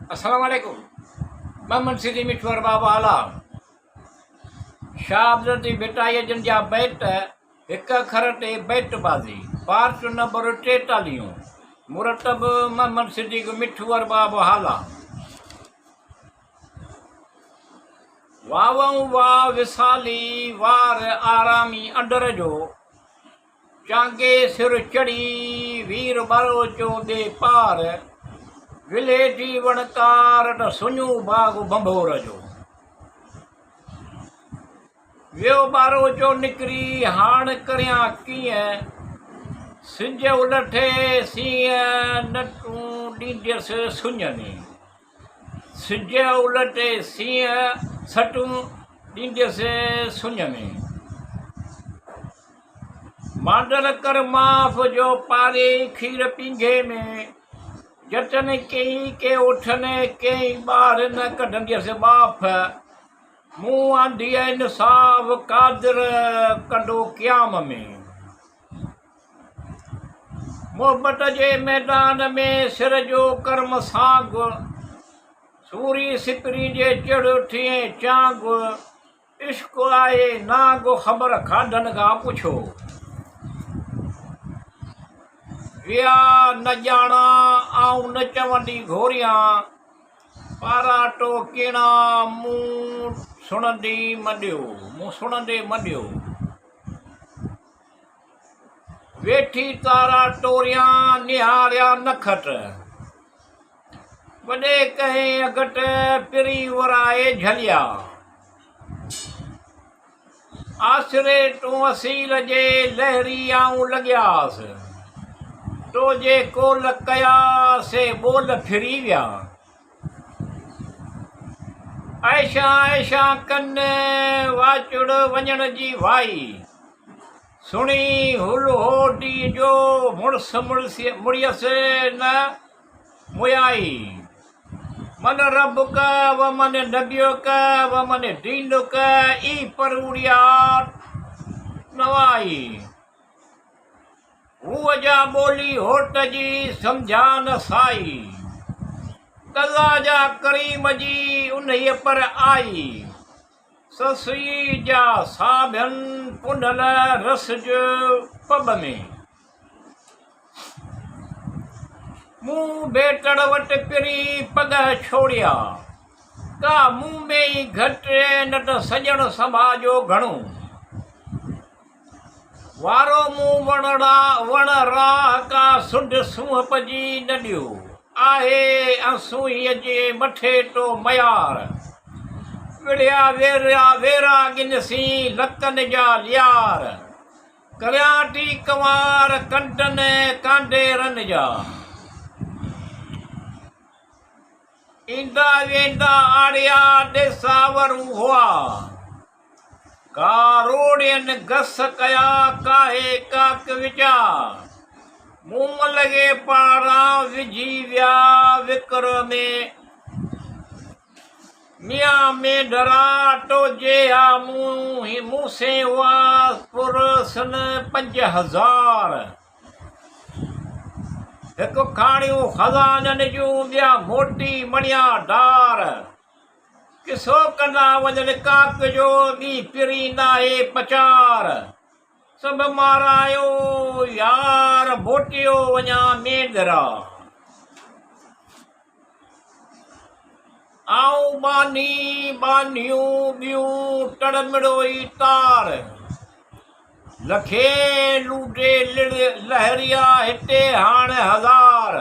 अस्सलाम वालेकुम। मोहम्मद सिद्दीक़ मिठवर बाबा आला शाहबदी बिटाई जन जा बैट हिक अखर ते बैटबाज़ी पार्ट नंबर 43 मुरतब मोहम्मद सिद्दीक़ मिठवर बाबा आला। वावऊं वाह विसाली वार आरामी अंडर जो चांगे सिर चढ़ी वीर बारो चो दे पार विलेटी वणकार त सुञू बाग बंभोर जो वियो बारो चो निकिरी हाण करियां कीअं सिज उलठे सीअं नटूं ॾींदसि सुञ में सिज उलटे सीअं सटूं ॾींदसि सुञ में मांडल कर माफ़ जो पारे खीर पींघे में जतन कई के उठने कई ॿार न कढंदसि बाफ़ मूं आंधी इंसाफ़ कादिर कंडो क़याम में मोहबत जे मैदान में सिर जो कर्म साग सूरी सिपरी जे चढ़ थिए चांग इश्क आहे नाग ख़बर खाधनि खां पुछो विया न ॼाणा आऊं न चवंदी घोरियां पाराटो किणा मूं सुणंदे मॾियो वेठी तारा टोरियां निहारिया नखट वॾे कंहिं अगट पिरी वराए झलिया आसिरे तूं असील जे लहरी आऊं लॻियासि तो जे कोल कया से बोल फिरी विया ऐशा ऐशा कन वाचुड़ वञण जी वाई सुणी हुल होडी जो मुड़स मुड़ियसि न मुयाई मन रब का व मन नबियो का व मन दीन का ई परूड़िया नवाई हूअ जा ॿोली होट जी सम्झा न साई कज़ा जा करीम जी उन्हीअ पर आई ससुई जा साभियनि पुंडल रस जो पब में मूं भेटड़ वटि पिरी पग छोड़िया का मूं में ई घटि न त सॼण सभा जो घणो वारो मूं वण राह का सुढ सूंहं पजी न ॾियो आहे अंसूईअ जे मथे तो मयार विड़िया वेरा गिनसी लकनि जा लियार करियां थी कंवार कंटनि कांडेरनि जा ईंदा वेंदा आड़िया ॾेसावरूं हुआ कारोड़ियनि घस कया काहे काक विचा मूं लॻे पारां विझी विया विकर में मियां में डरा टोजे हा मूं से हुआ पुरसन 5000 हिकु खाणियूं खज़ाननि जूं ॿिया मोटी मणिया डार किसो कंदा वञनि काक जो ॿी पिरी नाहे पचार सभु मारायो यार मोटियो वञा मेंदरा आऊं बानियूं ॿियूं टड़मिड़ोई तार लखे लूडे लहरिया हिते हाणे 1000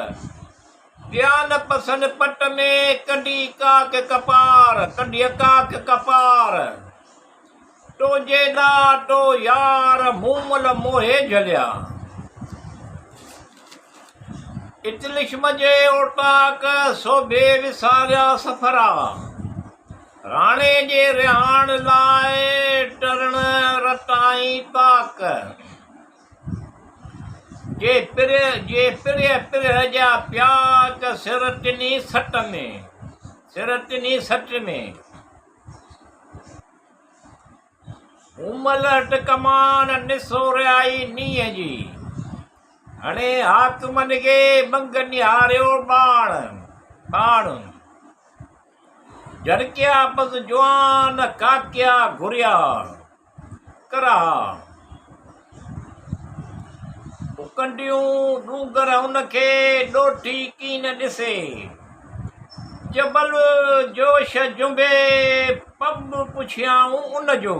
ध्यान पसंद पट में कढी काक कपार तो जेदा तो यार मूमल मोहे झलिया इतलिश्म जे ओटाक सोभे विसारिया सफरा राणे जे रिहाण लाइ टरण रटाई ताक जे पिर जा प्याक सिर टिनी सट में उमलट कमान निसोरियाई नीअ जी हणे हाकमन खे मंग निहारियो बाण झरकिया बस जवान काकिया घुरिया करा कंडियूं डूंगर उनखे ॾोठी की न ॾिसे जबल जोश जुंबे पब पुछियाऊं उनजो